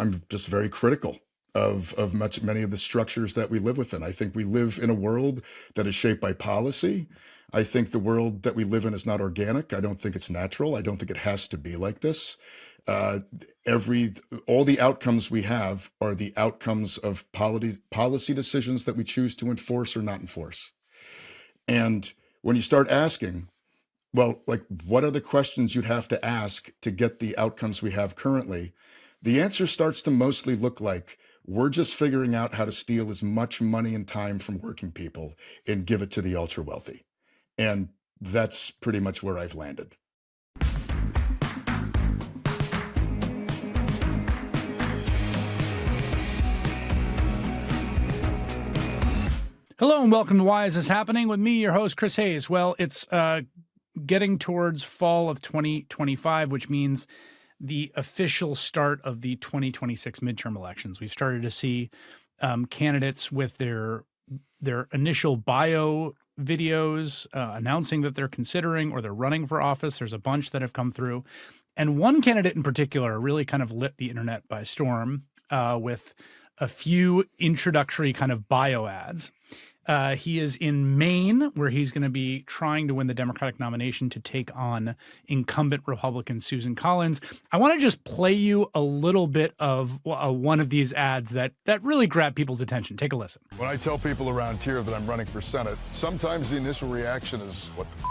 I'm just very critical of many of the structures that we live within. I think we live in a world that is shaped by policy. I think the world that we live in is not organic. I don't think it's natural. I don't think it has to be like this. Uh, every all the outcomes we have are the outcomes of policy decisions that we choose to enforce or not enforce. And when you start asking, well, like, what are the questions you'd have to ask to get the outcomes we have currently? The answer starts to mostly look like we're just figuring out how to steal as much money and time from working people and give it to the ultra wealthy. And that's pretty much where I've landed. Hello and welcome to Why Is This Happening with me, your host, Chris Hayes. Well, it's getting towards fall of 2025, which means the official start of the 2026 midterm elections. We've started to see candidates with their initial bio videos announcing that they're considering or they're running for office. There's a bunch that have come through. And one candidate in particular really kind of lit the internet by storm with a few introductory kind of bio ads. He is in Maine, where he's going to be trying to win the Democratic nomination to take on incumbent Republican Susan Collins. I want to just play you a little bit of one of these ads that really grabbed people's attention. Take a listen. When I tell people around here that I'm running for Senate, sometimes the initial reaction is, what the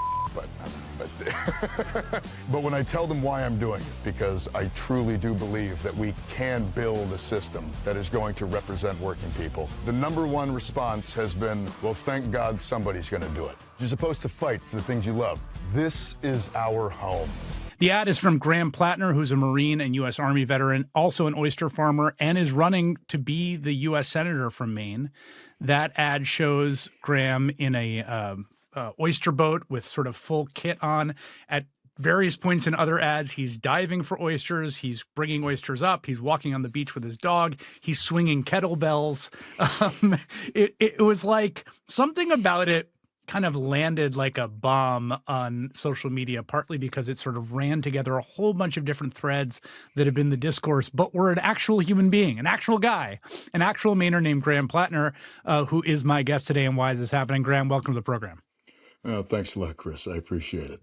but when I tell them why I'm doing it, because I truly do believe that we can build a system that is going to represent working people, the number one response has been, well, thank God somebody's going to do it. You're supposed to fight for the things you love. This is our home. The ad is from Graham Plattner, who's a Marine and U.S. Army veteran, also an oyster farmer, and is running to be the U.S. Senator from Maine. That ad shows Graham in a oyster boat with sort of full kit on. At various points in other ads, he's diving for oysters. He's bringing oysters up. He's walking on the beach with his dog. He's swinging kettlebells. It was like something about it kind of landed like a bomb on social media, partly because it sort of ran together a whole bunch of different threads that have been the discourse, but were an actual human being, an actual guy, an actual Mainer named Graham Plattner, who is my guest today. And Why Is This Happening? Graham, welcome to the program. Oh, thanks a lot, Chris. I appreciate it.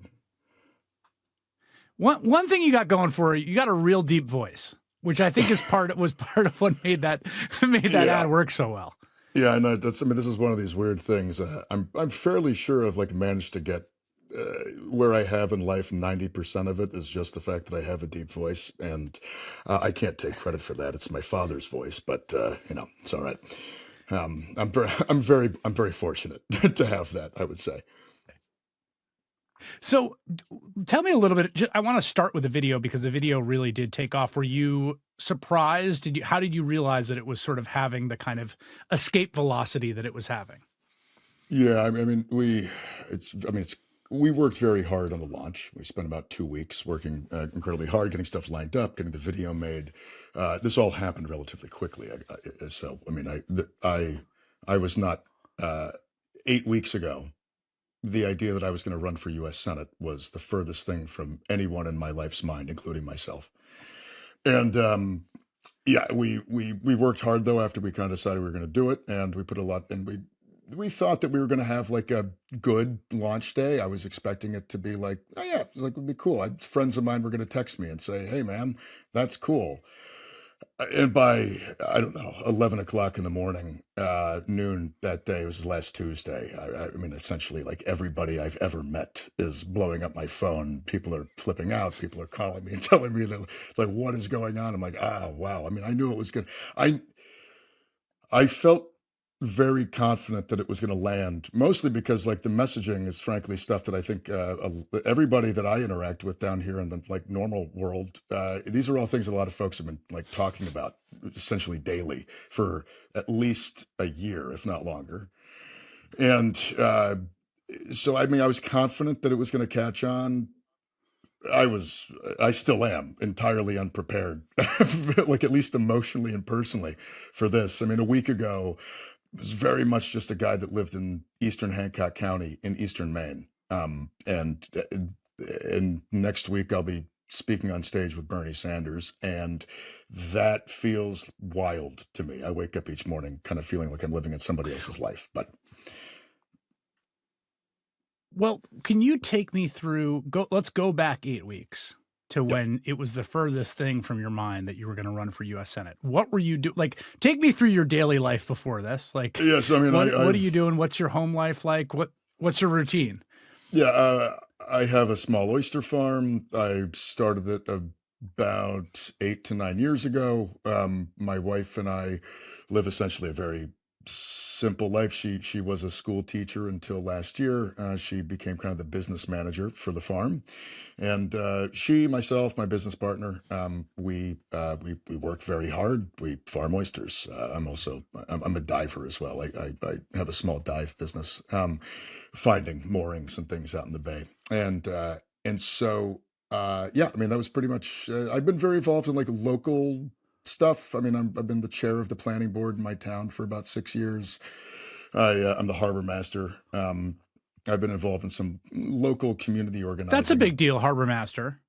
One thing you got going for you got a real deep voice, which I think was part of what made that ad work so well. Yeah, I know. This is one of these weird things. I'm fairly sure I've managed to get where I have in life. 90% of it is just the fact that I have a deep voice, and I can't take credit for that. It's my father's voice, but it's all right. I'm very fortunate to have that, I would say. So tell me a little bit. I want to start with the video because the video really did take off. Were you surprised? How did you realize that it was sort of having the kind of escape velocity that it was having? Yeah, we worked very hard on the launch. We spent about 2 weeks working incredibly hard, getting stuff lined up, getting the video made. This all happened relatively quickly. I was not 8 weeks ago. The idea that I was going to run for U.S. Senate was the furthest thing from anyone in my life's mind, including myself. And we worked hard though after we kind of decided we were going to do it, and we put a lot. And we thought that we were going to have like a good launch day. I was expecting it to be like, oh yeah, like it would be cool. Friends of mine were going to text me and say, hey man, that's cool. And by, I don't know, 11 o'clock in the morning, noon that day, it was last Tuesday. Essentially, like everybody I've ever met is blowing up my phone. People are flipping out. People are calling me and telling me, like, what is going on? I'm like, wow. I knew it was good. I felt very confident that it was going to land, mostly because like the messaging is frankly stuff that I think everybody that I interact with down here in the like normal world, these are all things that a lot of folks have been like talking about essentially daily for at least a year, if not longer. And so, I was confident that it was going to catch on. I still am entirely unprepared, like at least emotionally and personally for this. A week ago, was very much just a guy that lived in eastern Hancock County in eastern Maine. And next week I'll be speaking on stage with Bernie Sanders, and that feels wild to me. I wake up each morning kind of feeling like I'm living in somebody else's life. But Well, can you take me through let's go back 8 weeks to yep. when it was the furthest thing from your mind that you were going to run for US Senate. What were you doing? Like, take me through your daily life before this. Like, Yes, I mean, what are you doing? What's your home life like? What's your routine? Yeah, I have a small oyster farm. I started it about 8 to 9 years ago. My wife and I live essentially a very simple life. She was a school teacher until last year. She became kind of the business manager for the farm, and she, myself, my business partner, we work very hard. We farm oysters. I'm a diver as well. I have a small dive business, finding moorings and things out in the bay, and so yeah. I mean, that was pretty much. I've been very involved in like local stuff. I mean, I've been the chair of the planning board in my town for about 6 years. I'm the harbor master. I've been involved in some local community organizing. That's a big deal, harbor master.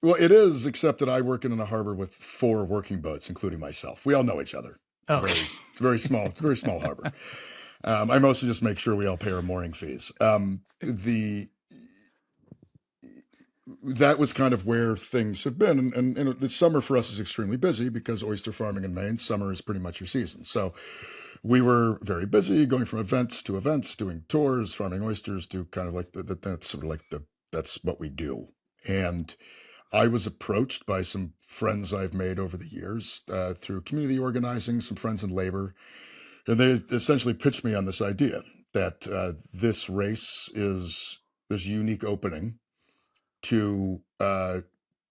Well, it is, except that I work in a harbor with 4 working boats, including myself. We all know each other. It's very small. It's a very small harbor. I mostly just make sure we all pay our mooring fees. That was kind of where things have been. And the summer for us is extremely busy because oyster farming in Maine, summer is pretty much your season. So we were very busy going from events to events, doing tours, farming oysters, to kind of like that's sort of like that's what we do. And I was approached by some friends I've made over the years through community organizing, some friends in labor, and they essentially pitched me on this idea that this race is this unique opening to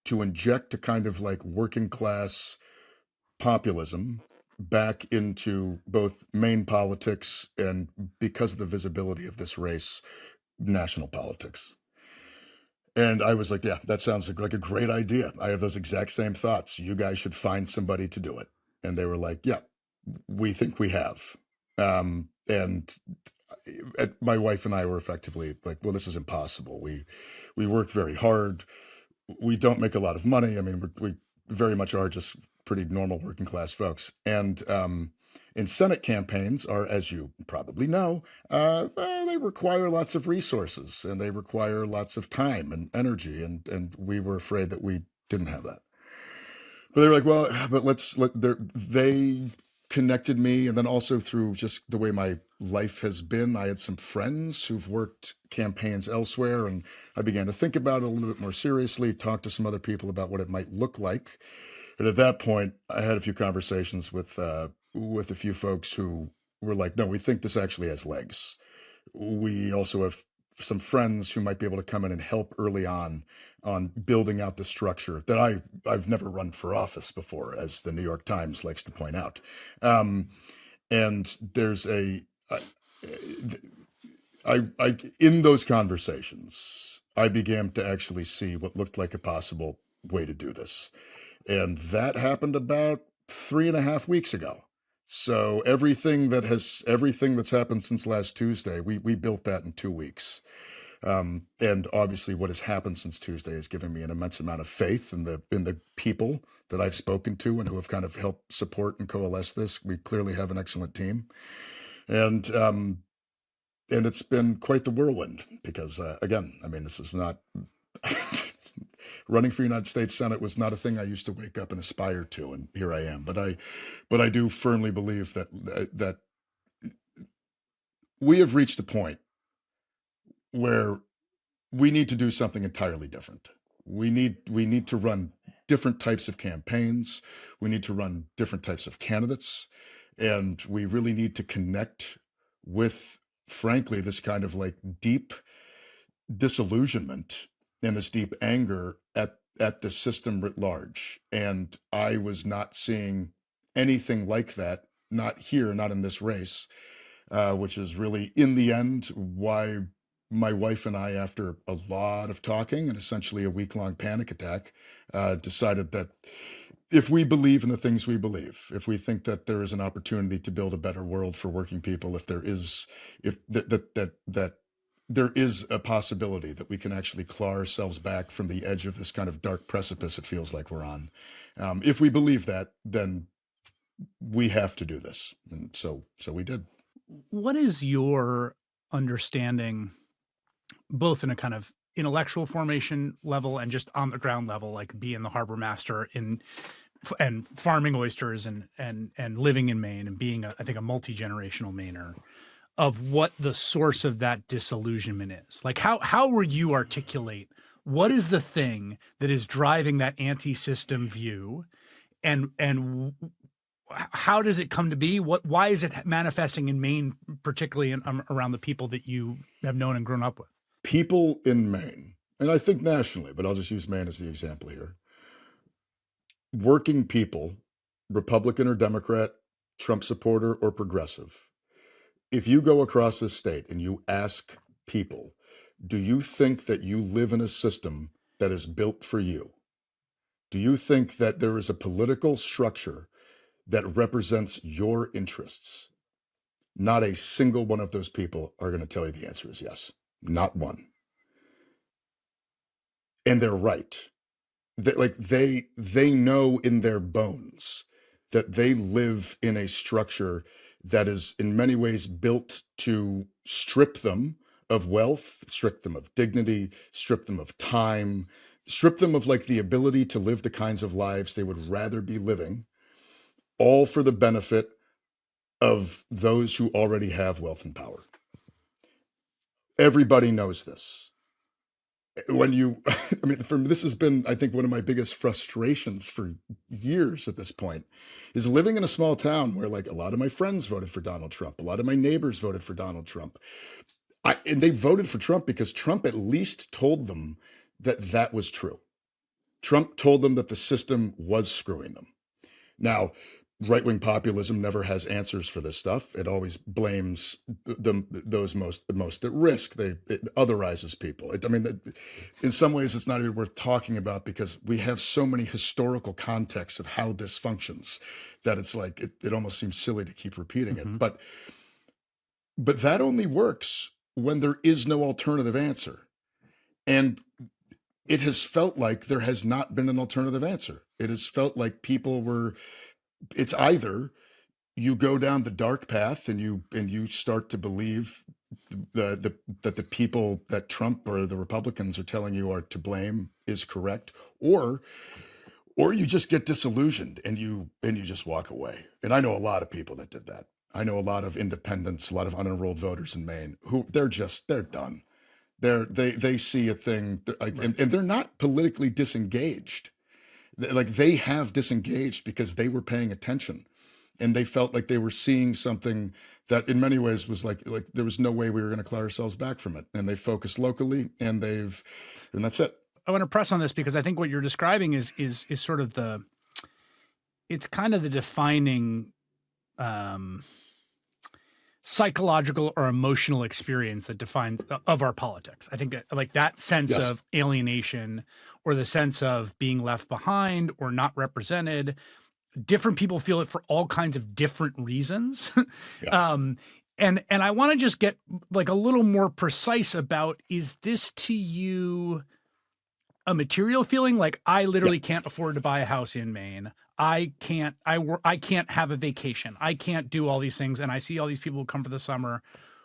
inject a kind of like working class populism back into both Maine politics and, because of the visibility of this race, national politics. And I was like, yeah, that sounds like a great idea. I have those exact same thoughts. You guys should find somebody to do it. And they were like, yeah, we think we have. My wife and I were effectively like, well, this is impossible. We work very hard. We don't make a lot of money. I mean, we very much are just pretty normal working class folks. And Senate campaigns are, as you probably know, they require lots of resources and they require lots of time and energy. And we were afraid that we didn't have that. But they were like, well, but they connected me. And then also through just the way my life has been, I had some friends who've worked campaigns elsewhere. And I began to think about it a little bit more seriously, talk to some other people about what it might look like. And at that point, I had a few conversations with a few folks who were like, no, we think this actually has legs. We also have some friends who might be able to come in and help early on building out the structure that I've never run for office before, as the New York Times likes to point out. And there's in those conversations, I began to actually see what looked like a possible way to do this. And that happened about 3.5 weeks ago. So everything that's happened since last Tuesday, we built that in 2 weeks. And obviously what has happened since Tuesday has given me an immense amount of faith in the people that I've spoken to and who have kind of helped support and coalesce this. We clearly have an excellent team. And it's been quite the whirlwind because, again, I mean, this is not running for United States Senate was not a thing I used to wake up and aspire to, and here I am. But I do firmly believe that we have reached a point where we need to do something entirely different. We need to run different types of campaigns. We need to run different types of candidates, and we really need to connect with, frankly, this kind of like deep disillusionment and this deep anger at the system writ large. And I was not seeing anything like that, not here, not in this race, which is really, in the end, why my wife and I, after a lot of talking and essentially a week-long panic attack, decided that if we believe in the things we believe, if we think that there is an opportunity to build a better world for working people, if there is a possibility that we can actually claw ourselves back from the edge of this kind of dark precipice it feels like we're on. If we believe that, then we have to do this. And so we did. What is your understanding, both in a kind of intellectual formation level and just on the ground level, like being the harbor master and farming oysters and living in Maine and being I think a multi-generational Mainer, of what the source of that disillusionment is? Like how would you articulate what is the thing that is driving that anti-system view, and how does it come to be? Why is it manifesting in Maine, particularly around the people that you have known and grown up with? People in Maine, and I think nationally, but I'll just use Maine as the example here. Working people, Republican or Democrat, Trump supporter or progressive, if you go across this state and you ask people, do you think that you live in a system that is built for you? Do you think that there is a political structure that represents your interests? Not a single one of those people are going to tell you the answer is yes. Not one. And they're right. They know in their bones that they live in a structure that is in many ways built to strip them of wealth, strip them of dignity, strip them of time, strip them of like the ability to live the kinds of lives they would rather be living, all for the benefit of those who already have wealth and power. Everybody knows this. This has been, I think, one of my biggest frustrations for years at this point, is living in a small town where like a lot of my friends voted for Donald Trump. A lot of my neighbors voted for Donald Trump. And they voted for Trump because Trump at least told them that that was true. Trump told them that the system was screwing them. Now, right-wing populism never has answers for this stuff. It always blames those most at risk. It otherizes people. In some ways, it's not even worth talking about because we have so many historical contexts of how this functions that it's like it almost seems silly to keep repeating it. But that only works when there is no alternative answer. And it has felt like there has not been an alternative answer. It has felt like it's either you go down the dark path and you start to believe that the people that Trump or the Republicans are telling you are to blame is correct, or you just get disillusioned and you just walk away. And I know a lot of people that did that. I know a lot of independents, a lot of unenrolled voters in Maine who they're done. They see a thing and they're not politically disengaged. Like they have disengaged because they were paying attention and they felt like they were seeing something that in many ways was like there was no way we were going to claw ourselves back from it. And they focused locally and that's it. I want to press on this because I think what you're describing is sort of it's kind of the defining psychological or emotional experience that defines of our politics. I think that like that sense of alienation or the sense of being left behind or not represented, different people feel it for all kinds of different reasons. And I want to just get like a little more precise about, is this to you a material feeling? Like I literally can't afford to buy a house in Maine. I can't have a vacation. I can't do all these things. And I see all these people who come for the summer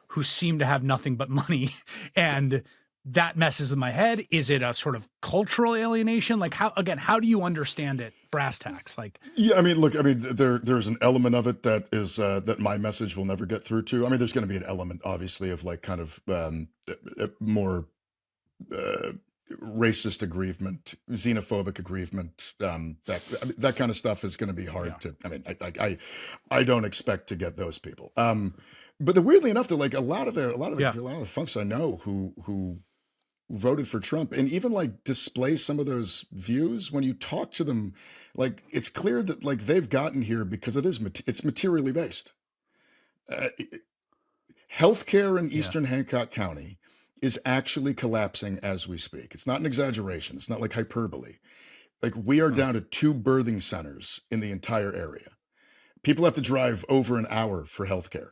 who seem to have nothing but money. And that messes with my head. Is it a sort of cultural alienation? Like how do you understand it? Brass tacks. Like, yeah, there's an element of it that is, that my message will never get through to. There's going to be an element obviously of like kind of, more, racist aggrievement, xenophobic aggrievement, that kind of stuff is going to be hard to. I don't expect to get those people. But weirdly enough, they're like a lot of the folks I know who voted for Trump and even like display some of those views. When you talk to them, like it's clear that like they've gotten here because it's materially based. Healthcare in Eastern Hancock County is actually collapsing as we speak. It's not an exaggeration. It's not like hyperbole. Like we are down to 2 birthing centers in the entire area. People have to drive over an hour for healthcare.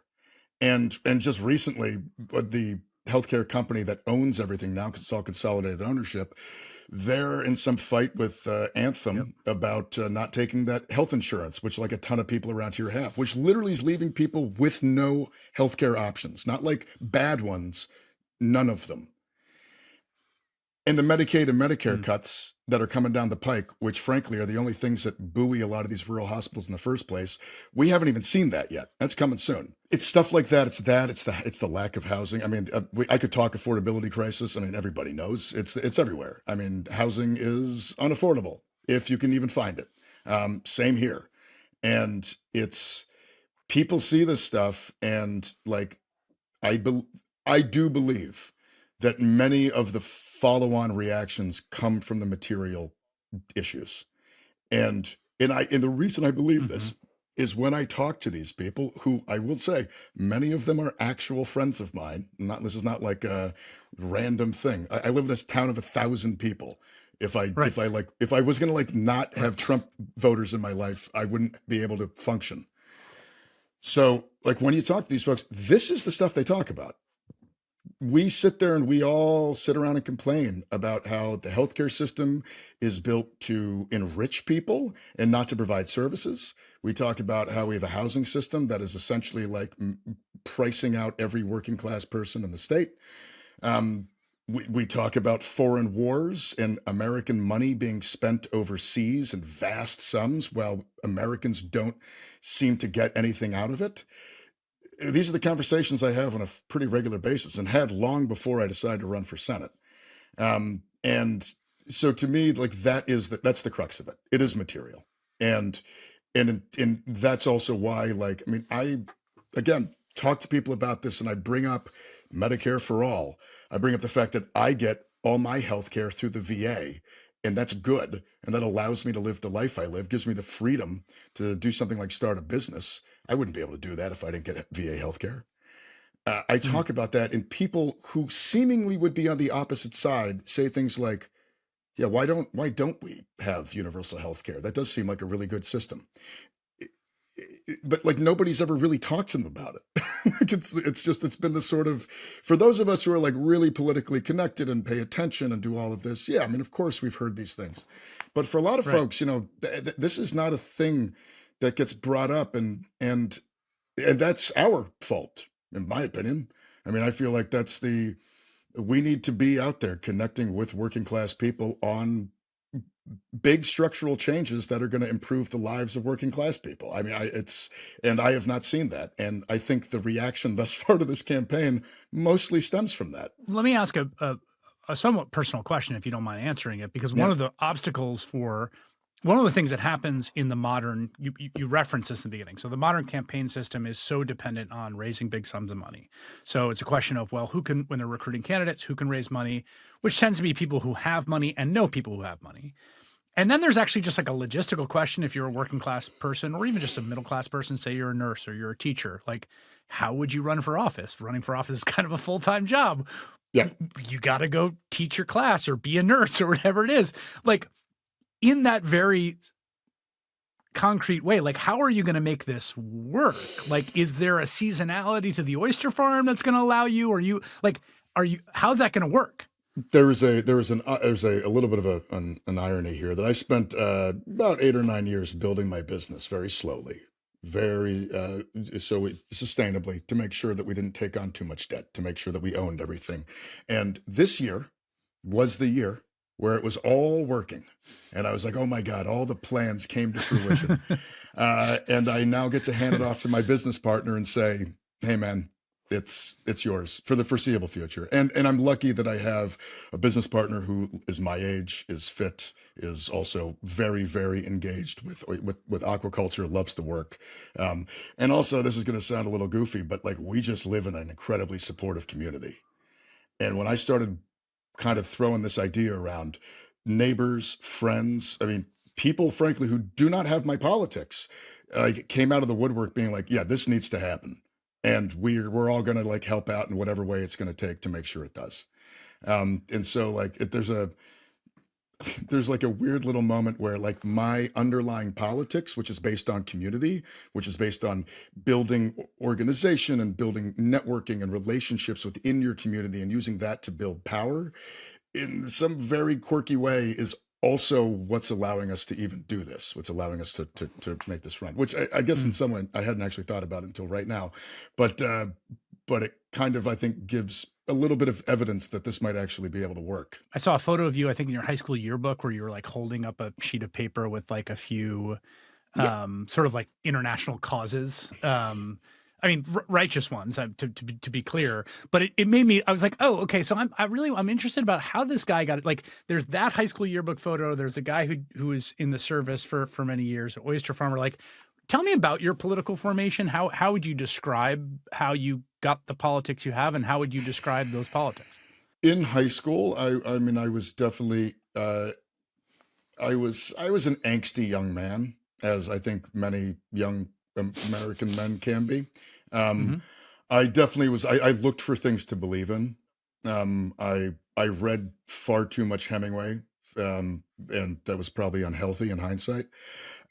And just recently, the healthcare company that owns everything now, because it's all consolidated ownership, they're in some fight with Anthem about not taking that health insurance, which like a ton of people around here have, which literally is leaving people with no healthcare options, not like bad ones, none of them. And the Medicaid and Medicare cuts that are coming down the pike, which frankly are the only things that buoy a lot of these rural hospitals in the first place, we haven't even seen that yet. That's coming soon. It's stuff like that. It's the lack of housing. I mean, I could talk affordability crisis. I mean, everybody knows it's everywhere. I mean, housing is unaffordable if you can even find it. Same here. And it's people see this stuff and like, I do believe that many of the follow-on reactions come from the material issues. And the reason I believe this is when I talk to these people who I will say, many of them are actual friends of mine. This is not like a random thing. I live in this town of 1,000 people. If I was going to like not have Trump voters in my life, I wouldn't be able to function. So like when you talk to these folks, this is the stuff they talk about. We sit there and we all sit around and complain about how the healthcare system is built to enrich people and not to provide services. We talk about how we have a housing system that is essentially like pricing out every working class person in the state. We talk about foreign wars and American money being spent overseas in vast sums while Americans don't seem to get anything out of it. These are the conversations I have on a pretty regular basis and had long before I decided to run for Senate. And so to me, like that's the crux of it. It is material. And that's also why, like, I mean, I, again, talk to people about this and I bring up Medicare for all. I bring up the fact that I get all my health care through the VA. And that's good. And that allows me to live the life I live, gives me the freedom to do something like start a business. I wouldn't be able to do that if I didn't get VA healthcare. I talk about that, and people who seemingly would be on the opposite side say things like, yeah, why don't we have universal healthcare? That does seem like a really good system. But like nobody's ever really talked to them about it. It's been this sort of, for those of us who are like really politically connected and pay attention and do all of this. Yeah, I mean, of course we've heard these things, but for a lot of folks, you know, this is not a thing that gets brought up, and that's our fault, in my opinion. I mean, I feel like we need to be out there connecting with working class people on big structural changes that are going to improve the lives of working class people. I mean, I have not seen that. And I think the reaction thus far to this campaign mostly stems from that. Let me ask a somewhat personal question, if you don't mind answering it, because one of the things that happens in the modern, you referenced this in the beginning. So the modern campaign system is so dependent on raising big sums of money. So it's a question of, well, when they're recruiting candidates, who can raise money, which tends to be people who have money and know people who have money. And then there's actually just like a logistical question. If you're a working class person or even just a middle class person, say you're a nurse or you're a teacher, like how would you run for office? Running for office is kind of a full-time job. Yeah. You got to go teach your class or be a nurse or whatever it is. Like in that very concrete way, like how are you going to make this work? Like, is there a seasonality to the oyster farm that's going to allow you, how's that going to work? There's a little bit of an irony here that I spent about 8 or 9 years building my business very slowly, sustainably, to make sure that we didn't take on too much debt, to make sure that we owned everything. And this year was the year where it was all working. And I was like, oh my God, all the plans came to fruition. And I now get to hand it off to my business partner and say, hey man, it's yours for the foreseeable future. And I'm lucky that I have a business partner who is my age, is fit, is also very, very engaged with aquaculture, loves the work. And also, this is going to sound a little goofy, but like we just live in an incredibly supportive community. And when I started kind of throwing this idea around, neighbors, friends, I mean, people, frankly, who do not have my politics, came out of the woodwork being like, yeah, this needs to happen. And we're all going to like help out in whatever way it's going to take to make sure it does. And so like there's like a weird little moment where like my underlying politics, which is based on community, which is based on building organization and building networking and relationships within your community and using that to build power in some very quirky way, is also what's allowing us to even do this, what's allowing us to make this run, which I guess in some way I hadn't actually thought about it until right now. But it kind of, I think, gives a little bit of evidence that this might actually be able to work. I saw a photo of you, I think in your high school yearbook, where you were like holding up a sheet of paper with like a few sort of like international causes. I mean, righteous ones, to be clear, but it made me, I was like, oh, okay. So I'm interested about how this guy got it. Like, there's that high school yearbook photo. There's a guy who was in the service for many years, oyster farmer. Like, tell me about your political formation. How would you describe how you got the politics you have, and how would you describe those politics? In high school, I mean, I was definitely, I was an angsty young man, as I think many young American men can be. I definitely was. I looked for things to believe in. I read far too much Hemingway, and that was probably unhealthy in hindsight.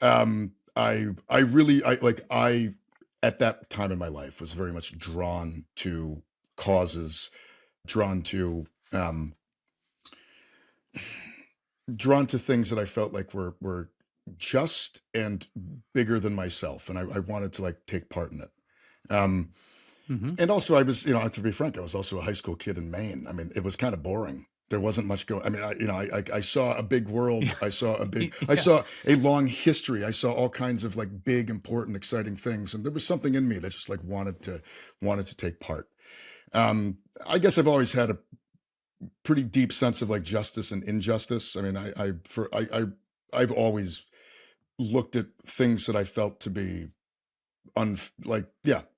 I really, I at that time in my life was very much drawn to causes, drawn to things that I felt like were just and bigger than myself, and I wanted to like take part in it. And also, I was, to be frank, I was also a high school kid in Maine. I mean, it was kind of boring. There wasn't much going. I mean, I saw a big world. I saw a big. I saw a long history. I saw all kinds of like big, important, exciting things, and there was something in me that just like wanted to take part. I guess I've always had a pretty deep sense of like justice and injustice. I mean, I've always looked at things that I felt to be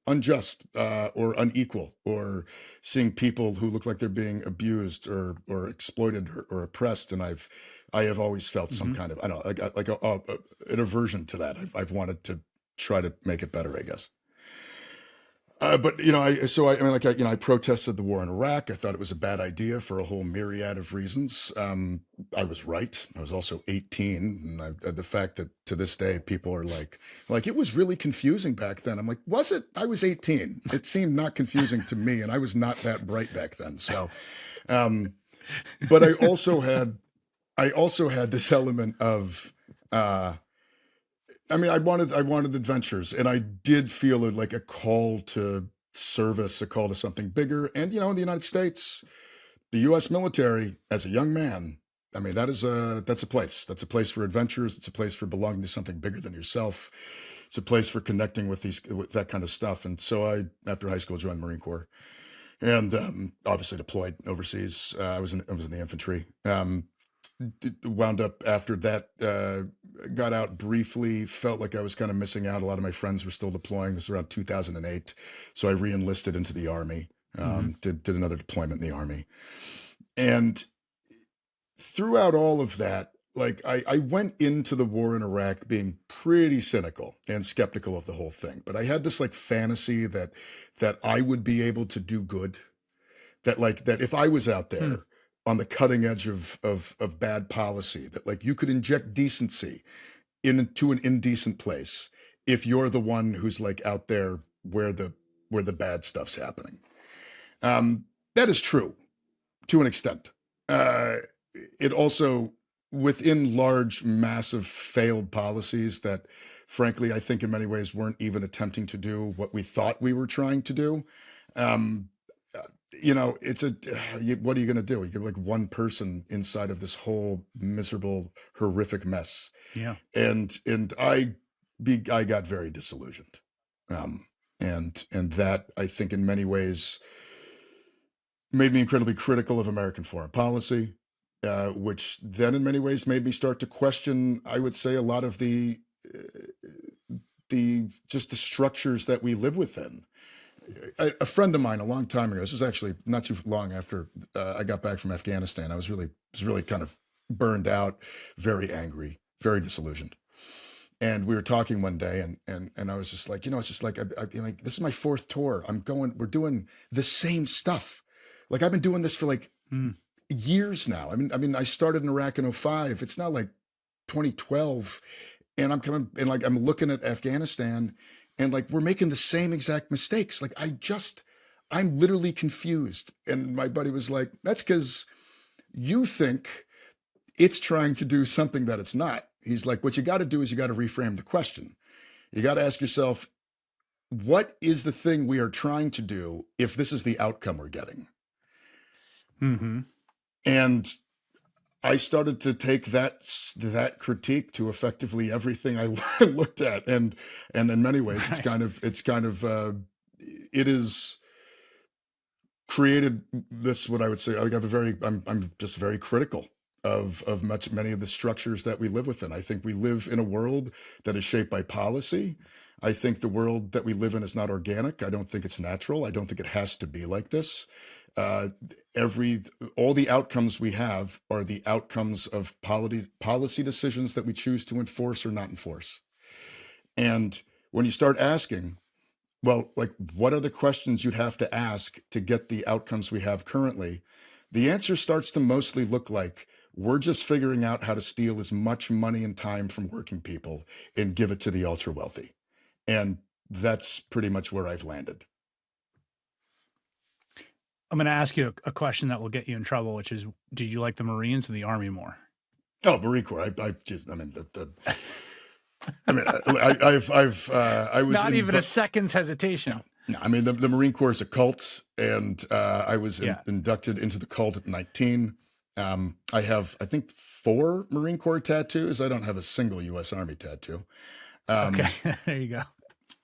unjust or unequal, or seeing people who look like they're being abused or exploited or oppressed, and I have always felt some kind of, I don't know, like an aversion to that. I've wanted to try to make it better, I guess. But I protested the war in Iraq. I thought it was a bad idea for a whole myriad of reasons. I was right. I was also 18, and the fact that to this day people are like it was really confusing back then. I'm like, was it? I was 18. It seemed not confusing to me, and I was not that bright back then. So, but I also had this element of. I mean, I wanted adventures, and I did feel like a call to service, a call to something bigger. And in the United States, the U.S. military, as a young man, I mean, that's a place. That's a place for adventures. It's a place for belonging to something bigger than yourself. It's a place for connecting with that kind of stuff. And so after high school, joined the Marine Corps, and obviously deployed overseas. I was in the infantry. Wound up after that, got out briefly, felt like I was kind of missing out. A lot of my friends were still deploying. This was around 2008. So I re-enlisted into the Army, did another deployment in the Army. And throughout all of that, like I went into the war in Iraq being pretty cynical and skeptical of the whole thing. But I had this like fantasy that I would be able to do good, that if I was out there on the cutting edge of bad policy, that like you could inject decency into an indecent place if you're the one who's like out there where the bad stuff's happening. That is true to an extent. It also, within large, massive failed policies that frankly, I think in many ways weren't even attempting to do what we thought we were trying to do. It's what are you going to do? You're like one person inside of this whole miserable, horrific mess. Yeah. And I got very disillusioned. And that, I think, in many ways made me incredibly critical of American foreign policy, which then in many ways made me start to question, I would say, a lot of the structures that we live within. A friend of mine a long time ago, this was actually not too long after I got back from Afghanistan. I was really kind of burned out, very angry, very disillusioned. And we were talking one day, and I was just like, it's just like, this is my fourth tour. We're doing the same stuff. Like I've been doing this for like years now. I mean, I started in Iraq in '05. It's now like 2012, and I'm coming and like I'm looking at Afghanistan, and like we're making the same exact mistakes. Like I'm literally confused. And my buddy was like, "That's because you think it's trying to do something that it's not." He's like, "What you got to do is you got to reframe the question. You got to ask yourself, what is the thing we are trying to do if this is the outcome we're getting?" Mm-hmm. And I started to take that critique to effectively everything I looked at, and in many ways, Right. it is created this, what I would say. I'm just very critical of many of the structures that we live within. I think we live in a world that is shaped by policy. I think the world that we live in is not organic. I don't think it's natural. I don't think it has to be like this. Uh, all the outcomes we have are the outcomes of policy decisions that we choose to enforce or not enforce. And when you start asking, well, like, what are the questions you'd have to ask to get the outcomes we have currently? The answer starts to mostly look like we're just figuring out how to steal as much money and time from working people and give it to the ultra wealthy. And that's pretty much where I've landed. I'm going to ask you a question that will get you in trouble, which is, did you like the Marines or the Army more? Oh, Marine Corps. I was Not even a second's hesitation. No, I mean, the Marine Corps is a cult, and I was inducted into the cult at 19. I have, I think, 4 Marine Corps tattoos. I don't have a single U.S. Army tattoo. Okay, there you go.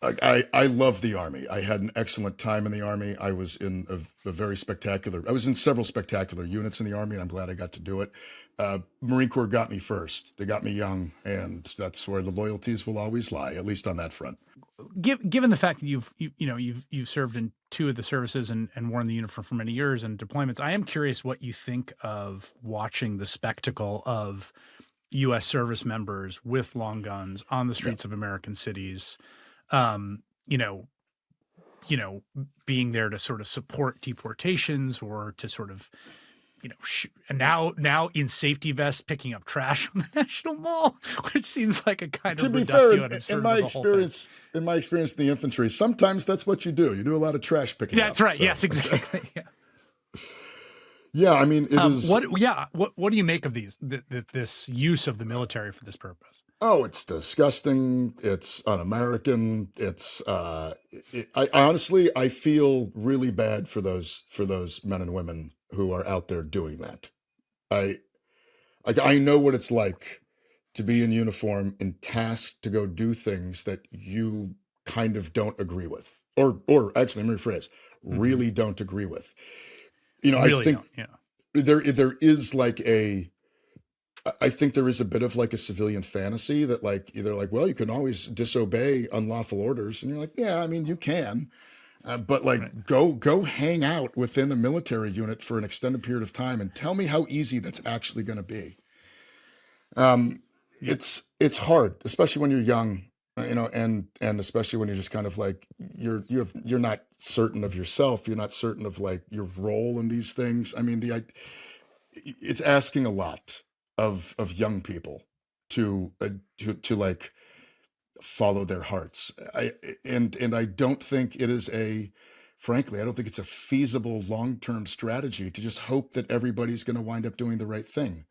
I love the Army. I had an excellent time in the Army. I was in I was in several spectacular units in the Army, and I'm glad I got to do it. Marine Corps got me first. They got me young, and that's where the loyalties will always lie, at least on that front. Given the fact that you've served in 2 of the services and worn the uniform for many years and deployments, I am curious what you think of watching the spectacle of U.S. service members with long guns on the streets of American cities. Being there to sort of support deportations or to sort of, and now in safety vests picking up trash on the National Mall, which seems like a kind of, to be fair, in my experience in the infantry, sometimes that's what you do. You do a lot of trash picking up. That's right. So. Yes, exactly. Yeah. Yeah, I mean, it is. What do you make of this use of the military for this purpose? Oh, it's disgusting. It's un-American. I honestly, I feel really bad for those men and women who are out there doing that. I know what it's like to be in uniform and tasked to go do things that you kind of don't agree with, or actually, let me rephrase, really don't agree with. Really I think there is like I think there is a bit of like a civilian fantasy that like either like, well, you can always disobey unlawful orders, and you're like, yeah, I mean, you can, but like Right. go hang out within a military unit for an extended period of time and tell me how easy that's actually going to be. It's hard, especially when you're young, and especially when you're just kind of like you're not certain of yourself, you're not certain of like your role in these things. I mean, it's asking a lot of young people to like follow their hearts. And I don't think it is frankly, I don't think it's a feasible long-term strategy to just hope that everybody's going to wind up doing the right thing.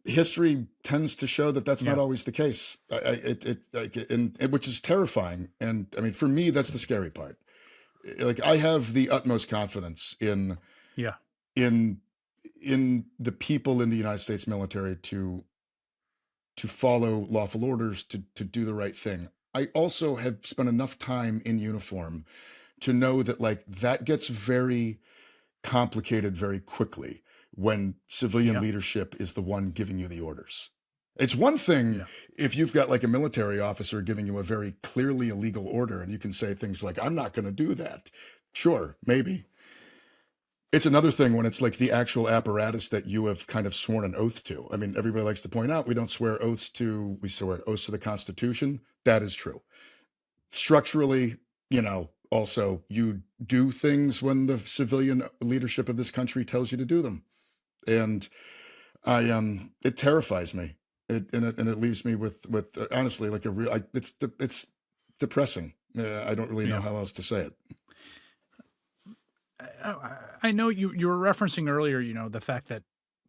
History tends to show that that's not always the case. Which is terrifying. And I mean, for me, that's the scary part. Like, I have the utmost confidence in the people in the United States military to follow lawful orders, to do the right thing. I also have spent enough time in uniform to know that like that gets very complicated very quickly when civilian leadership is the one giving you the orders. It's one thing if you've got like a military officer giving you a very clearly illegal order and you can say things like, I'm not going to do that. Sure, maybe. It's another thing when it's like the actual apparatus that you have kind of sworn an oath to. I mean, everybody likes to point out we swear oaths to the Constitution. That is true. Structurally, also, you do things when the civilian leadership of this country tells you to do them. And it terrifies me. And it leaves me with honestly, like a real, it's depressing. I don't really know how else to say it. I know you were referencing earlier, the fact that,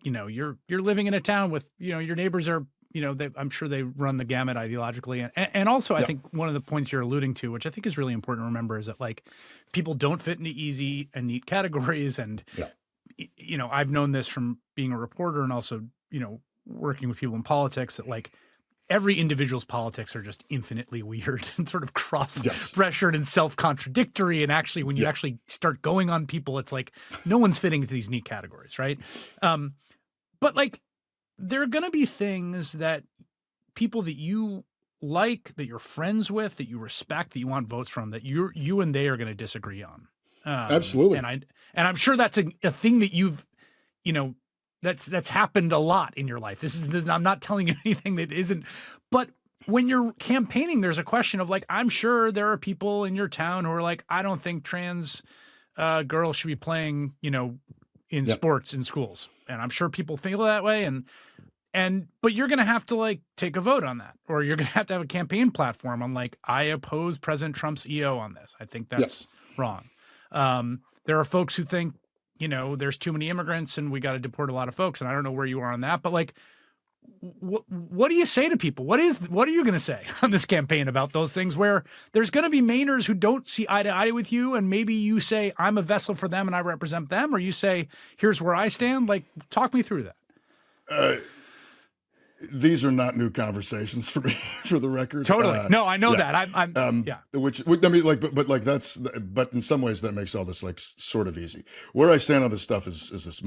you're living in a town with, your neighbors are, I'm sure they run the gamut ideologically. And also, I think one of the points you're alluding to, which I think is really important to remember, is that like people don't fit into easy and neat categories. And, I've known this from being a reporter and also, working with people in politics, that like every individual's politics are just infinitely weird and sort of cross-pressured and self-contradictory. And actually, when you actually start going on people, it's like no one's fitting into these neat categories, right? But like, there are going to be things that people that you like, that you're friends with, that you respect, that you want votes from, that you and they are going to disagree on. Absolutely. And I'm sure that's a thing that you've, that's happened a lot in your life. I'm not telling you anything that isn't, but when you're campaigning, there's a question of like, I'm sure there are people in your town who are like, I don't think trans girls should be playing, in sports in schools. And I'm sure people feel that way. But you're going to have to like take a vote on that, or you're going to have a campaign platform on like, I oppose President Trump's EO on this. I think that's wrong. There are folks who think, there's too many immigrants and we got to deport a lot of folks. And I don't know where you are on that, but like, what do you say to people? What are you going to say on this campaign about those things where there's going to be Mainers who don't see eye to eye with you? And maybe you say, I'm a vessel for them and I represent them. Or you say, here's where I stand. Like, talk me through that. These are not new conversations for me, for the record. Totally. No, I know that. Which I mean, like, but like but in some ways that makes all this like sort of easy. Where I stand on this stuff is this.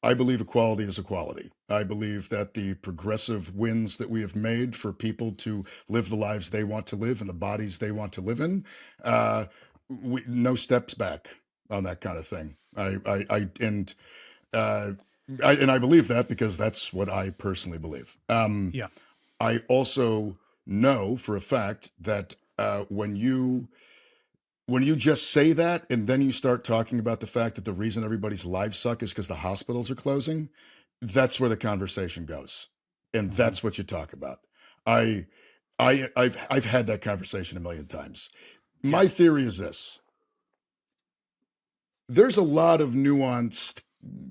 I believe equality is equality. I believe that the progressive wins that we have made for people to live the lives they want to live and the bodies they want to live in, no steps back on that kind of thing. I believe that because that's what I personally believe. I also know for a fact that when you just say that and then you start talking about the fact that the reason everybody's lives suck is because the hospitals are closing, that's where the conversation goes, and that's what you talk about. I've had that conversation a million times. My theory is this: there's a lot of nuanced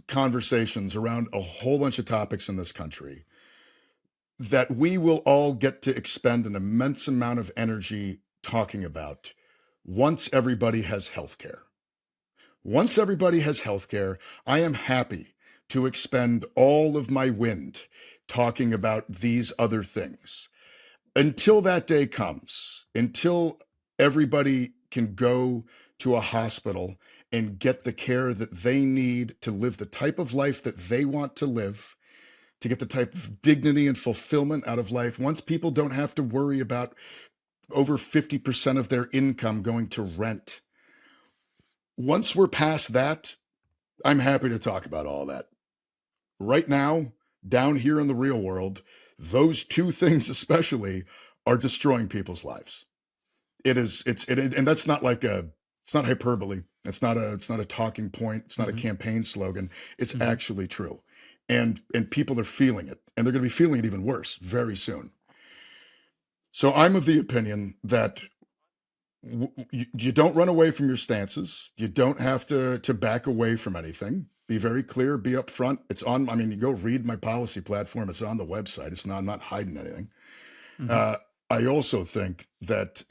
conversations around a whole bunch of topics in this country that we will all get to expend an immense amount of energy talking about once everybody has healthcare. Once everybody has healthcare, I am happy to expend all of my wind talking about these other things. Until that day comes, until everybody can go to a hospital and get the care that they need to live the type of life that they want to live, to get the type of dignity and fulfillment out of life. Once people don't have to worry about over 50% of their income going to rent. Once we're past that, I'm happy to talk about all that. Right now, down here in the real world, those two things especially are destroying people's lives. And that's not like it's not hyperbole. It's not a talking point. It's not a campaign slogan. It's actually true. And people are feeling it, and they're going to be feeling it even worse very soon. So I'm of the opinion that you don't run away from your stances. You don't have to back away from anything. Be very clear, be upfront. It's on, you go read my policy platform. It's on the website. I'm not hiding anything. I also think that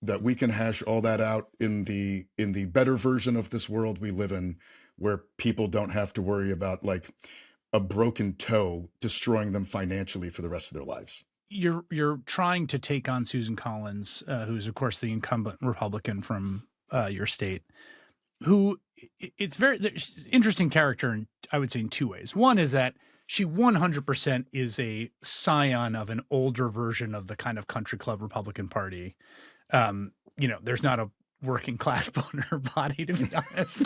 that we can hash all that out in the better version of this world we live in, where people don't have to worry about like a broken toe destroying them financially for the rest of their lives. You're trying to take on Susan Collins, who's of course the incumbent Republican from your state, who it's she's an interesting character, and I would say in two ways. One is that she 100% is a scion of an older version of the kind of country club Republican Party. There's not a working class bone in her body, to be honest.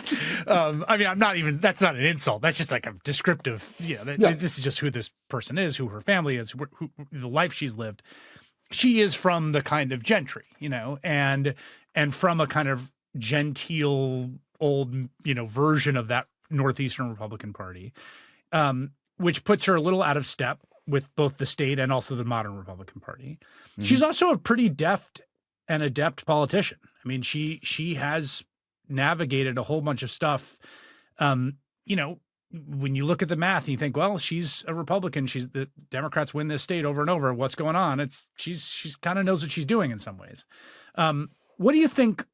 I'm not even, that's not an insult. That's just like a descriptive, this is just who this person is, who her family is, who the life she's lived. she is from the kind of gentry, and from a kind of genteel old, version of that Northeastern Republican Party, which puts her a little out of step with both the state and also the modern Republican Party. Mm-hmm. She's also a pretty deft and adept politician. I mean, she has navigated a whole bunch of stuff. When you look at the math, you think, well, she's a Republican. The Democrats win this state over and over. What's going on? She's kind of knows what she's doing in some ways. What do you think?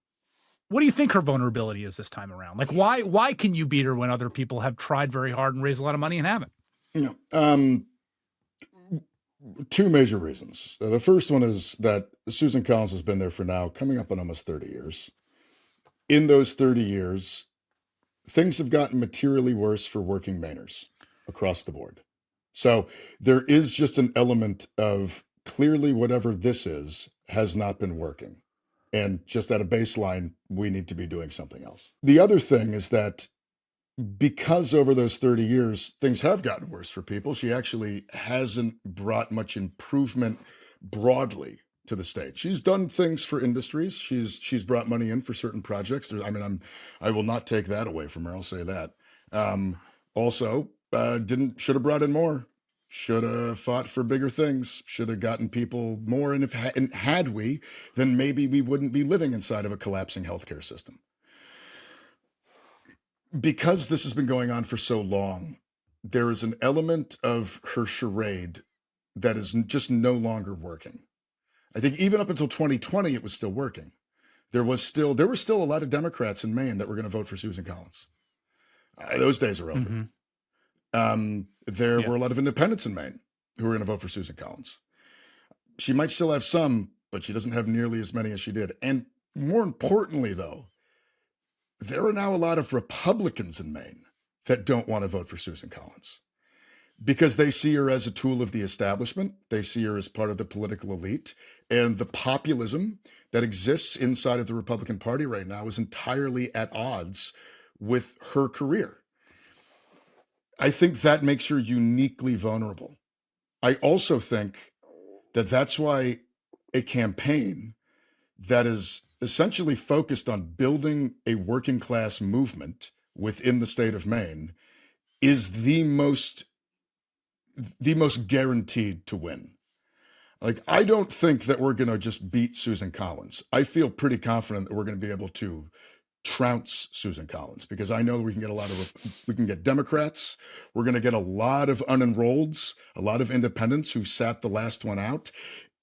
What do you think her vulnerability is this time around? Like, why can you beat her when other people have tried very hard and raised a lot of money and haven't? Two major reasons. The first one is that Susan Collins has been there for now coming up on almost 30 years. In those 30 years, things have gotten materially worse for working Mainers across the board. So there is just an element of clearly whatever this is has not been working. And just at a baseline, we need to be doing something else. The other thing is that because over those 30 years, things have gotten worse for people, she actually hasn't brought much improvement broadly to the state. She's done things for industries. She's brought money in for certain projects. I will not take that away from her. I'll say that. Should have brought in more. Should have fought for bigger things. Should have gotten people more. And had we, then maybe we wouldn't be living inside of a collapsing healthcare system. Because this has been going on for so long, there is an element of her charade that is just no longer working. I think even up until 2020, it was still working. There were still a lot of Democrats in Maine that were going to vote for Susan Collins. Those days are over. Mm-hmm. There were a lot of independents in Maine who were going to vote for Susan Collins. She might still have some, but she doesn't have nearly as many as she did. And more importantly, though, there are now a lot of Republicans in Maine that don't want to vote for Susan Collins because they see her as a tool of the establishment. They see her as part of the political elite. And the populism that exists inside of the Republican Party right now is entirely at odds with her career. I think that makes her uniquely vulnerable. I also think that that's why a campaign that is essentially focused on building a working class movement within the state of Maine is the most guaranteed to win. Like, I don't think that we're going to just beat Susan Collins. I feel pretty confident that we're going to be able to trounce Susan Collins because I know we can get Democrats. We're going to get a lot of unenrolleds, a lot of independents who sat the last one out.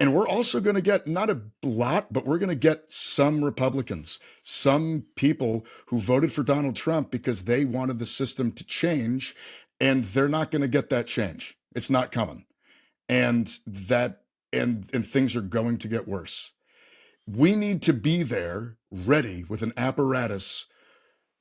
And we're also going to get not a lot, but we're going to get some Republicans, some people who voted for Donald Trump because they wanted the system to change, and they're not going to get that change. It's not coming. And things are going to get worse. We need to be there ready with an apparatus,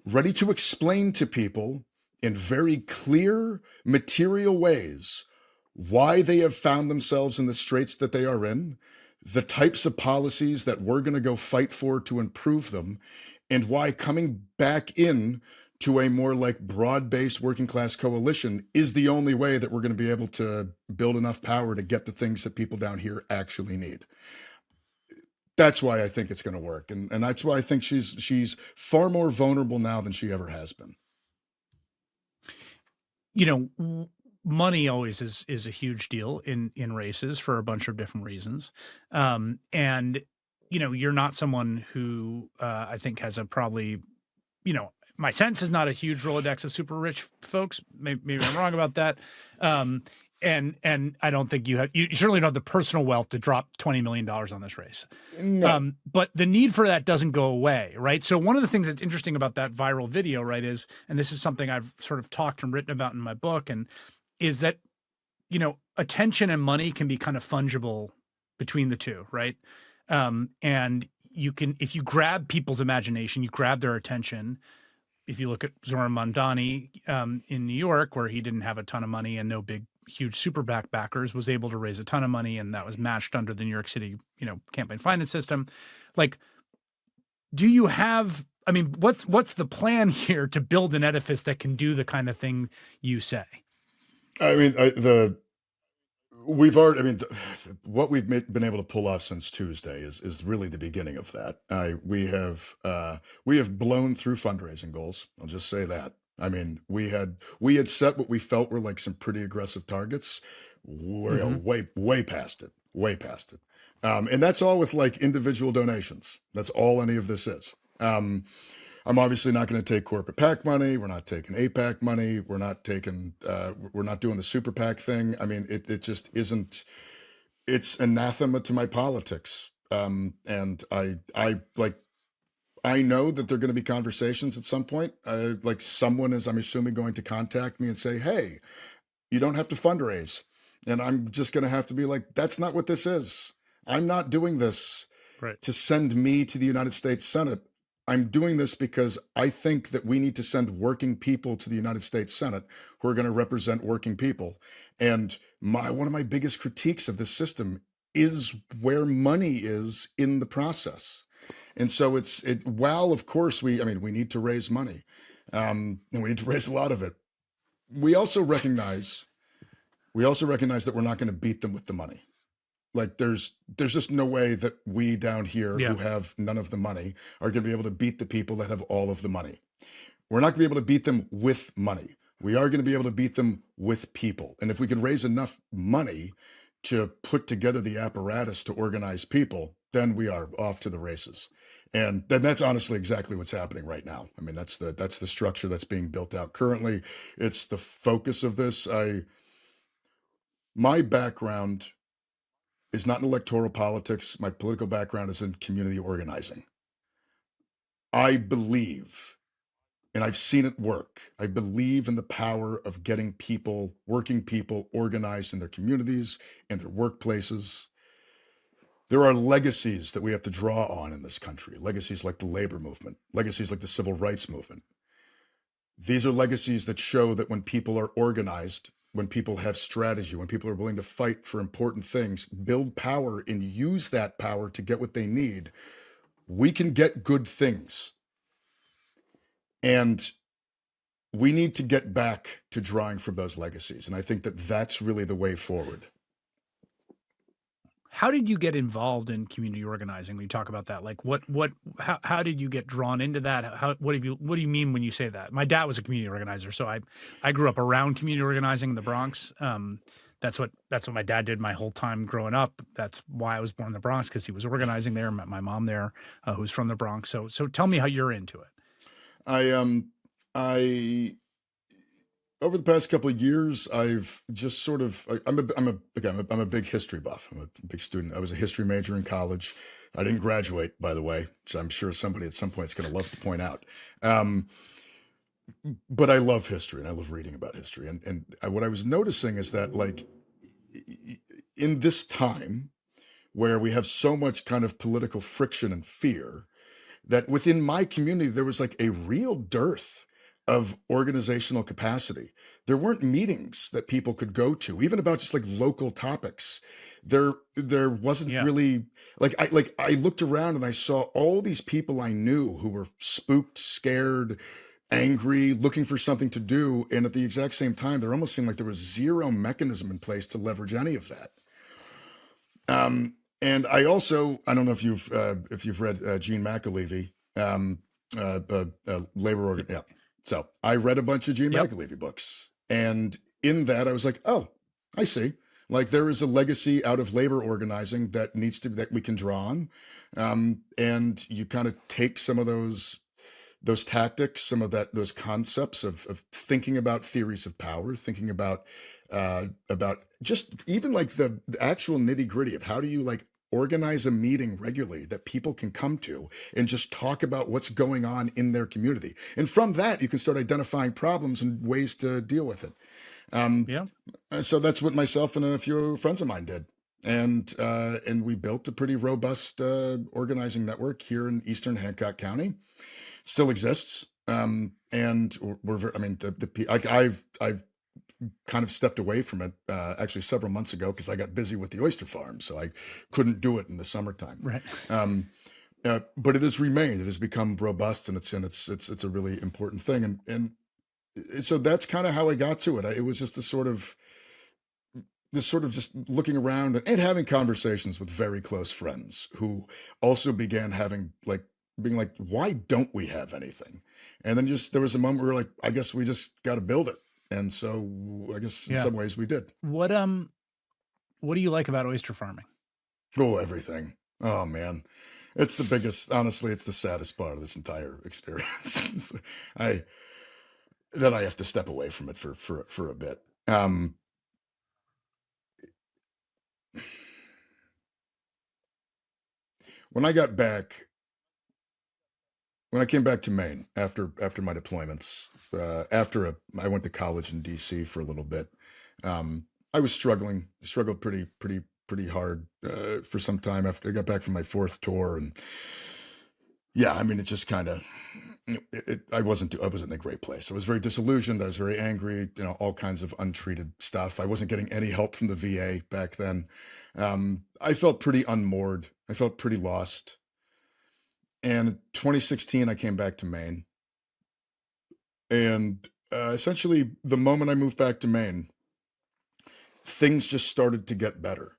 ready to explain to people in very clear material ways why they have found themselves in the straits that they are in, the types of policies that we're going to go fight for to improve them, and why coming back in to a more like broad-based working class coalition is the only way that we're going to be able to build enough power to get the things that people down here actually need. That's why I think it's going to work. And that's why I think she's far more vulnerable now than she ever has been. Money always is a huge deal in races for a bunch of different reasons. And you're not someone who I think has my sense is not a huge Rolodex of super rich folks. Maybe I'm wrong about that. And I don't think you certainly don't have the personal wealth to drop $20 million on this race. No. But the need for that doesn't go away, right? So one of the things that's interesting about that viral video, right, and this is something I've sort of talked and written about in my book, is that, attention and money can be kind of fungible between the two, right? And you can, if you grab people's imagination, you grab their attention. If you look at Zoran Mondani in New York, where he didn't have a ton of money and no big, huge super PAC backers, was able to raise a ton of money, and that was matched under the New York City, campaign finance system. Like, do you have? I mean, what's the plan here to build an edifice that can do the kind of thing you say? I mean, we've already, I mean, what been able to pull off since Tuesday is really the beginning of that. We have blown through fundraising goals. I'll just say that. I mean, we had set what we felt were like some pretty aggressive targets. We're Hmm. way past it, way past it. And that's all with like individual donations. That's all any of this is. I'm obviously not going to take corporate PAC money. We're not taking APAC money. We're not taking. We're not doing the super PAC thing. I mean, it just isn't. It's anathema to my politics. And I like. I know that there are going to be conversations at some point. Like someone is, I'm assuming, going to contact me and say, "Hey, you don't have to fundraise," and I'm just going to have to be like, "That's not what this is. I'm not doing this Right. to send me to the United States Senate. I'm doing this because I think that we need to send working people to the United States Senate who are going to represent working people." And one of my biggest critiques of this system is where money is in the process. And so while of course we need to raise money, and we need to raise a lot of it. We also recognize that we're not going to beat them with the money. Like there's just no way that we down here Yeah. who have none of the money are going to be able to beat the people that have all of the money. We're not going to be able to beat them with money. We are going to be able to beat them with people. And if we can raise enough money to put together the apparatus to organize people, then we are off to the races. And then that's honestly exactly what's happening right now. I mean, that's the structure that's being built out currently. It's the focus of this. My background is not in electoral politics. My political background is in community organizing. I believe, and I've seen it work, I believe in the power of getting people, working people, organized in their communities, in their workplaces. There are legacies that we have to draw on in this country, legacies like the labor movement, legacies like the civil rights movement. These are legacies that show that when people are organized, when people have strategy, when people are willing to fight for important things, build power and use that power to get what they need, we can get good things. And we need to get back to drawing from those legacies. And I think that that's really the way forward. How did you get involved in community organizing when you talk about that? Like how did you get drawn into that? What do you mean when you say that? My dad was a community organizer, so I grew up around community organizing in the Bronx. That's what my dad did my whole time growing up. That's why I was born in the Bronx, because he was organizing there. Met my mom there, who's from the Bronx. So tell me how you're into it. I over the past couple of years, I've just sort of I'm a big history buff. I'm a big student. I was a history major in college. I didn't graduate, by the way, which I'm sure somebody at some point is going to love to point out. But I love history and I love reading about history. And what I was noticing is that like in this time where we have so much kind of political friction and fear, that within my community, there was like a real dearth of organizational capacity. There weren't meetings that people could go to, even about just like local topics. There wasn't Yeah. really I looked around and I saw all these people I knew who were spooked, scared, angry, looking for something to do. And at the exact same time, there almost seemed like there was zero mechanism in place to leverage any of that. And I don't know if you've read Gene McAlevey, labor organ. Yeah. So I read a bunch of Gene Yep. McAlevey books, and in that I was like, oh, I see. Like there is a legacy out of labor organizing that we can draw on, and you kind of take some of those tactics, some of those concepts of thinking about theories of power, thinking about just even like the actual nitty gritty of how do you like organize a meeting regularly that people can come to and just talk about what's going on in their community. And from that, you can start identifying problems and ways to deal with it. Yeah. So that's what myself and a few friends of mine did. And we built a pretty robust organizing network here in Eastern Hancock County. Still exists. And I've kind of stepped away from it actually several months ago because I got busy with the oyster farm, so I couldn't do it in the summertime. Right. But it has remained. It has become robust, and it's a really important thing. And so that's kind of how I got to it. It was just a sort of this sort of just looking around and having conversations with very close friends who also began having like being like, why don't we have anything? And then just there was a moment where we were like, I guess we just got to build it. And so I guess in Yeah. some ways we did. What do you like about oyster farming? Oh, everything. Oh man. It's the biggest, honestly, it's the saddest part of this entire experience. I have to step away from it for a bit. When I got back, when I came back to Maine after my deployments, I went to college in DC for a little bit. I was struggling, struggled pretty hard for some time after I got back from my fourth tour, and yeah, I mean, it just kind of, I wasn't in a great place. I was very disillusioned. I was very angry. You know, all kinds of untreated stuff. I wasn't getting any help from the VA back then. I felt pretty unmoored. I felt pretty lost. And in 2016, I came back to Maine. And essentially, the moment I moved back to Maine, things just started to get better.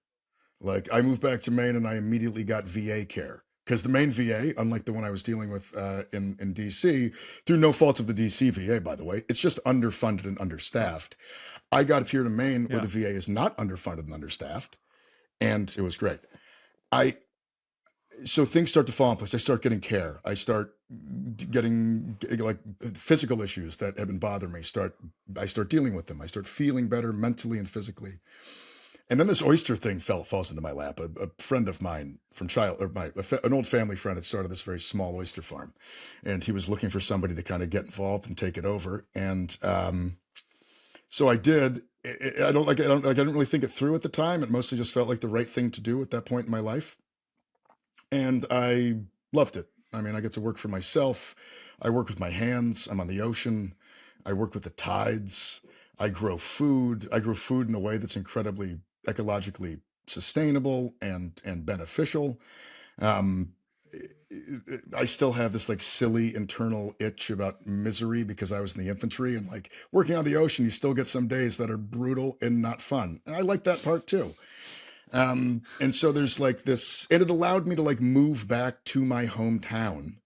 Like, I moved back to Maine and I immediately got VA care. Because the Maine VA, unlike the one I was dealing with in DC, through no fault of the DC VA, by the way, it's just underfunded and understaffed. I got up here to Maine where Yeah. the VA is not underfunded and understaffed, and it was great. So things start to fall in place. I start getting care. I start getting like physical issues that have been bothering me. I start dealing with them. I start feeling better mentally and physically. And then this oyster thing falls into my lap. A friend of mine from an old family friend had started this very small oyster farm, and he was looking for somebody to kind of get involved and take it over. And so I did. I didn't really think it through at the time. It mostly just felt like the right thing to do at that point in my life. And I loved it. I mean, I get to work for myself. I work with my hands. I'm on the ocean. I work with the tides. I grow food. I grow food in a way that's incredibly ecologically sustainable and beneficial. Um, I still have this like silly internal itch about misery because I was in the infantry, and like working on the ocean, you still get some days that are brutal and not fun. And I like that part too. And so there's like this, and it allowed me to like move back to my hometown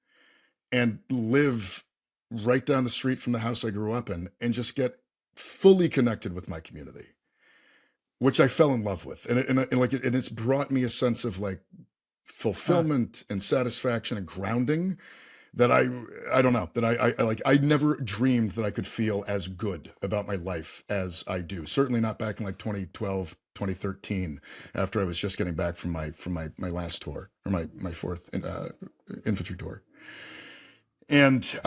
and live right down the street from the house I grew up in and just get fully connected with my community, which I fell in love with. And it's brought me a sense of like fulfillment and satisfaction and grounding that I don't know, that I never dreamed that I could feel as good about my life as I do. Certainly not back in like 2012, 2013, after I was just getting back from my last tour, or my fourth infantry tour. And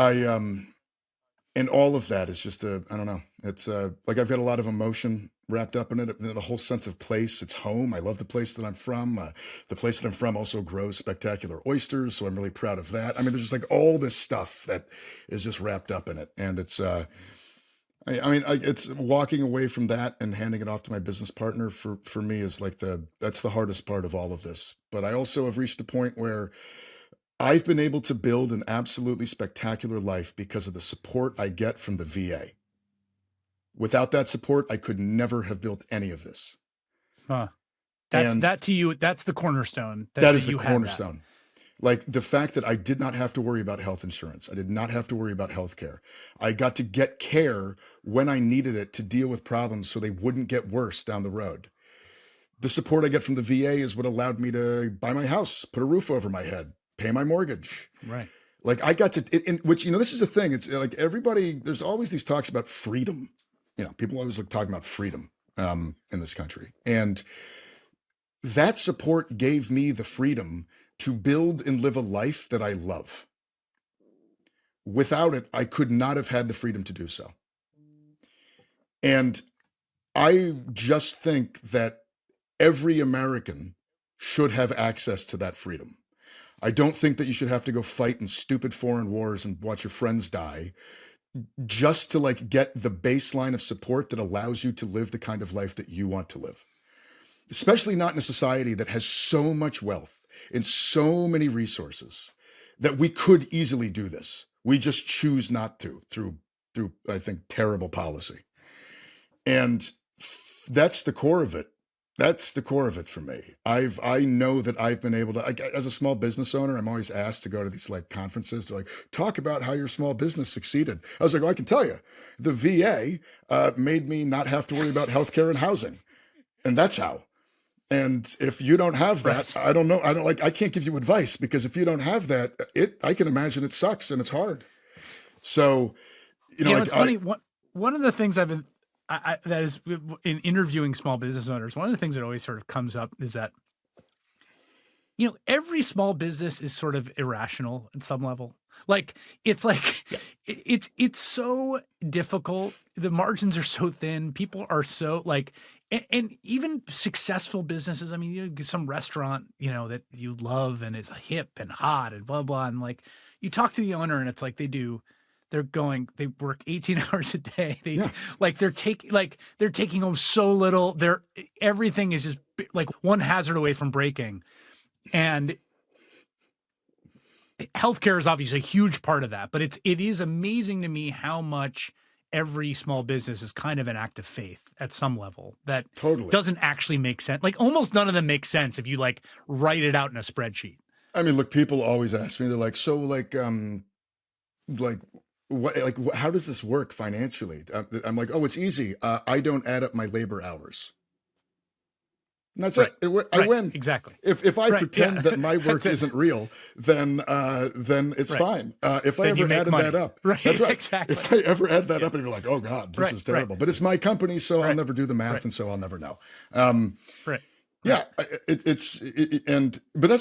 and all of that is just I don't know. It's like I've got a lot of emotion wrapped up in it. The whole sense of place. It's home. I love the place that I'm from. The place that I'm from also grows spectacular oysters, so I'm really proud of that. I mean, there's just like all this stuff that is just wrapped up in it, and it's. It's walking away from that and handing it off to my business partner for me is like that's the hardest part of all of this. But I also have reached a point where I've been able to build an absolutely spectacular life because of the support I get from the VA. Without that support, I could never have built any of this. Huh. And That to you, that's the cornerstone. that is the you had cornerstone. Like the fact that I did not have to worry about health insurance. I did not have to worry about health care. I got to get care when I needed it to deal with problems so they wouldn't get worse down the road. The support I get from the VA is what allowed me to buy my house, put a roof over my head, pay my mortgage. Right. Like I got to, which, this is the thing. It's like everybody, there's always these talks about freedom. People always talking about freedom in this country. And that support gave me the freedom to build and live a life that I love. Without it, I could not have had the freedom to do so. And I just think that every American should have access to that freedom. I don't think that you should have to go fight in stupid foreign wars and watch your friends die just to like get the baseline of support that allows you to live the kind of life that you want to live. Especially not in a society that has so much wealth and so many resources that we could easily do this. We just choose not to through I think, terrible policy. And that's the core of it. That's the core of it for me. I know that I've been able to, as a small business owner, I'm always asked to go to these like conferences to like talk about how your small business succeeded. I was like, well, I can tell you, the VA made me not have to worry about healthcare and housing, and that's how. And if you don't have that, Right. I don't know. I can't give you advice, because if you don't have that, I can imagine it sucks and it's hard. So, It's funny. One of the things I've been, that is in interviewing small business owners, one of the things that always sort of comes up is that, every small business is sort of irrational at some level. Like, it's like, it's so difficult. The margins are so thin. People are so like, and even successful businesses. I mean, some restaurant, that you love and is hip and hot and blah, blah. And like, you talk to the owner and it's like they work 18 hours a day. Yeah. They're taking home so little. Everything is just like one hazard away from breaking. And healthcare is obviously a huge part of that, but it is amazing to me how much every small business is kind of an act of faith at some level that Totally doesn't actually make sense. Like almost none of them make sense if you like write it out in a spreadsheet. I mean, look, people always ask me, they're like, so how does this work financially? I'm like, oh, it's easy. I don't add up my labor hours. And that's Right. it. I Right. win. Exactly. If I Right. pretend Yeah. that my work That's it. isn't real, then it's Right. fine. If I Then you ever make added money. that up, Right. that's right. Exactly. If I ever add that up and you're like, oh God, this Right. is Right. terrible, but it's my company, so I'll Right. never do the math, Right. and so I'll never know. Right. Yeah, but that's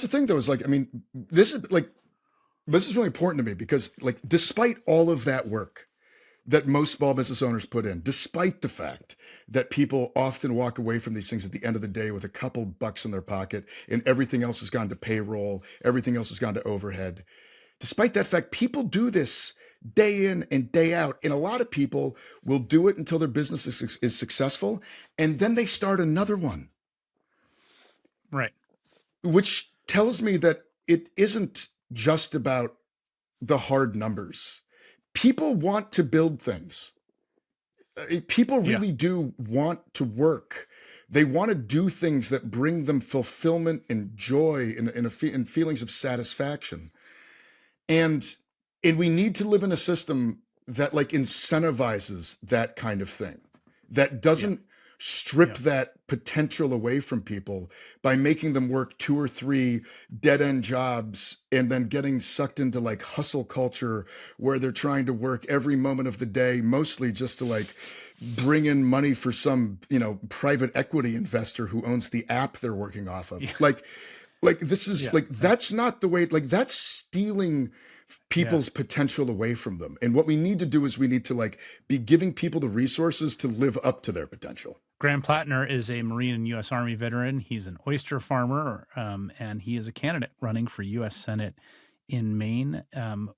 the thing though, is like, I mean, this is really important to me, because like, despite all of that work that most small business owners put in, despite the fact that people often walk away from these things at the end of the day with a couple bucks in their pocket and everything else has gone to payroll, everything else has gone to overhead. Despite that fact, people do this day in and day out. And a lot of people will do it until their business is successful, and then they start another one, Right. which tells me that it isn't just about the hard numbers. People want to build things. People really do want to work. They want to do things that bring them fulfillment and joy and feelings of satisfaction. And we need to live in a system that like incentivizes that kind of thing, that doesn't strip that potential away from people by making them work 2 or 3 dead-end jobs and then getting sucked into like hustle culture where they're trying to work every moment of the day, mostly just to like bring in money for some, private equity investor who owns the app they're working off of. Like this is that's not the way, like that's stealing people's potential away from them. And what we need to do is we need to like be giving people the resources to live up to their potential. Graham Plattner is a Marine and U.S. Army veteran. He's an oyster farmer, and he is a candidate running for U.S. Senate in Maine.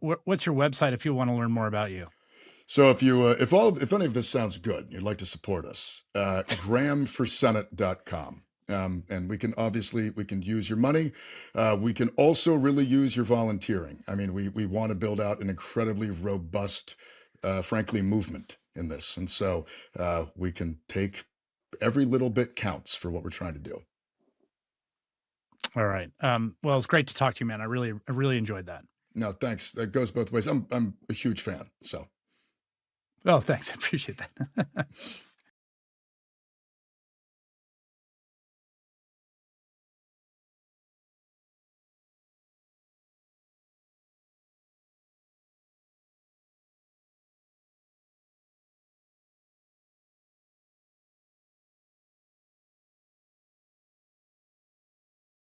What's your website if you want to learn more about you? So if any of this sounds good, and you'd like to support us, grahamforsenate.com. And we can use your money. We can also really use your volunteering. I mean, we want to build out an incredibly robust, frankly, movement in this. And so we can take every little bit counts for what we're trying to do. All right. Well, it's great to talk to you, man. I really enjoyed that. No, thanks. That goes both ways. I'm a huge fan. So. Oh, thanks. I appreciate that.